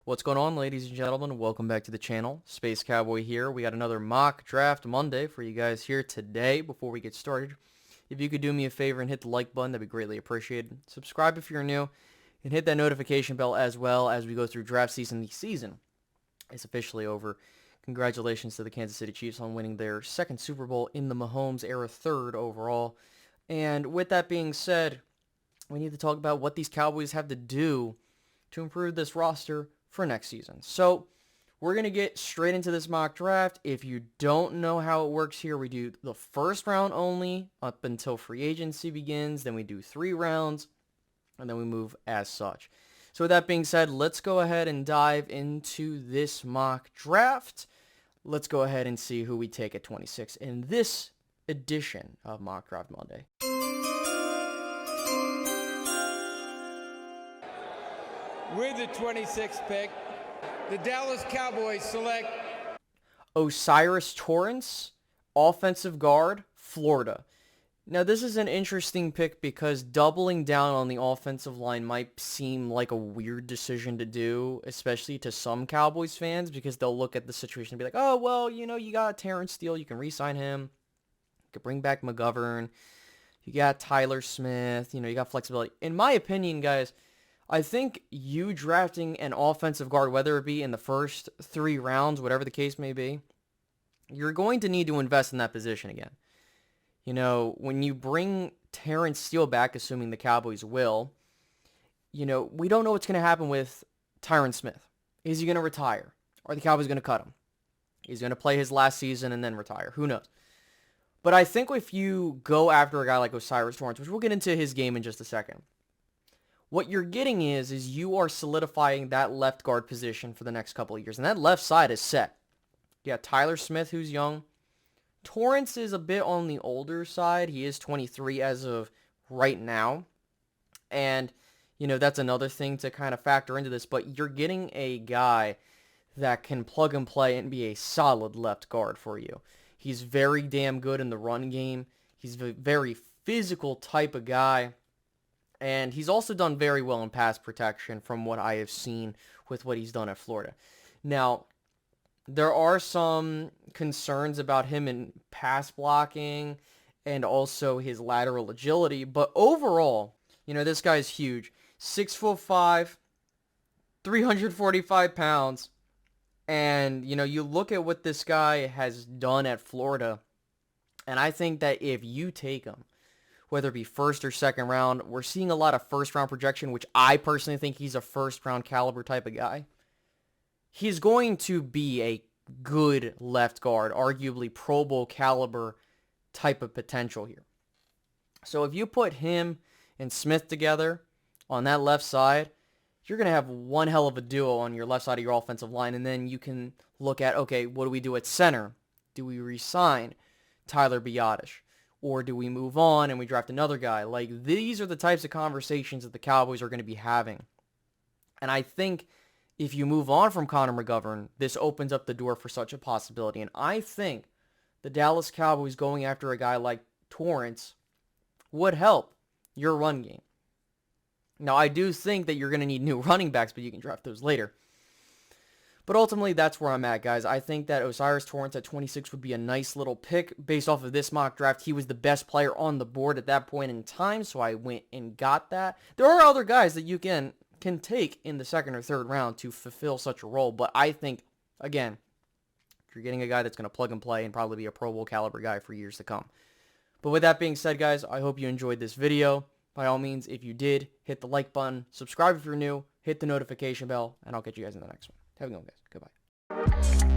What's going on, ladies and gentlemen? Welcome back to the channel. Space Cowboy here. We got another mock draft Monday for you guys here today. Before we get started, if you could do me a favor and hit the like button, that'd be greatly appreciated. Subscribe if you're new, and hit that notification bell as well as we go through draft season. The season is officially over. Congratulations to the Kansas City Chiefs on winning their second Super Bowl in the Mahomes era, third overall. And with that being said, we need to talk about what these Cowboys have to do to improve this roster for next season. So we're going to get straight into this mock draft. If you don't know how it works here, we do the first round only up until free agency begins. Then we do 3 rounds, and then we move as such. So with that being said, let's go ahead and dive into this mock draft. Let's go ahead and see who we take at 26 in this edition of Mock Draft Monday. With the 26th pick, the Dallas Cowboys select O'Cyrus Torrence, offensive guard, Florida. Now, this is an interesting pick because doubling down on the offensive line might seem like a weird decision to do, especially to some Cowboys fans, because they'll look at the situation and be like, oh, well, you got Terrence Steele. You can re-sign him. You can bring back McGovern. You got Tyler Smith. You got flexibility. In my opinion, guys, I think you drafting an offensive guard, whether it be in the first 3 rounds, whatever the case may be, you're going to need to invest in that position again. When you bring Terrence Steele back, assuming the Cowboys will, we don't know what's going to happen with Tyron Smith. Is he going to retire? Are the Cowboys going to cut him? He's going to play his last season and then retire. Who knows? But I think if you go after a guy like O'Cyrus Torrence, which we'll get into his game in just a second, what you're getting is you are solidifying that left guard position for the next couple of years. And that left side is set. You got Tyler Smith, who's young. Torrence is a bit on the older side. He is 23 as of right now. And, that's another thing to kind of factor into this. But you're getting a guy that can plug and play and be a solid left guard for you. He's very damn good in the run game. He's a very physical type of guy. And he's also done very well in pass protection from what I have seen with what he's done at Florida. Now, there are some concerns about him in pass blocking and also his lateral agility. But overall, this guy's huge. 6'5", 345 pounds. And, you look at what this guy has done at Florida. And I think that if you take him, whether it be first or second round, we're seeing a lot of first round projection, which I personally think he's a first round caliber type of guy. He's going to be a good left guard, arguably Pro Bowl caliber type of potential here. So if you put him and Smith together on that left side, you're going to have one hell of a duo on your left side of your offensive line. And then you can look at, okay, what do we do at center? Do we re-sign Tyler Biadasz? Or do we move on and we draft another guy? Like, these are the types of conversations that the Cowboys are going to be having. And I think if you move on from Connor McGovern, this opens up the door for such a possibility. And I think the Dallas Cowboys going after a guy like Torrence would help your run game. Now, I do think that you're going to need new running backs, but you can draft those later. But ultimately, that's where I'm at, guys. I think that O'Cyrus Torrence at 26 would be a nice little pick. Based off of this mock draft, he was the best player on the board at that point in time, so I went and got that. There are other guys that you can take in the second or third round to fulfill such a role, but I think, again, you're getting a guy that's going to plug and play and probably be a Pro Bowl caliber guy for years to come. But with that being said, guys, I hope you enjoyed this video. By all means, if you did, hit the like button, subscribe if you're new, hit the notification bell, and I'll catch you guys in the next one. Have a good one, guys. Goodbye.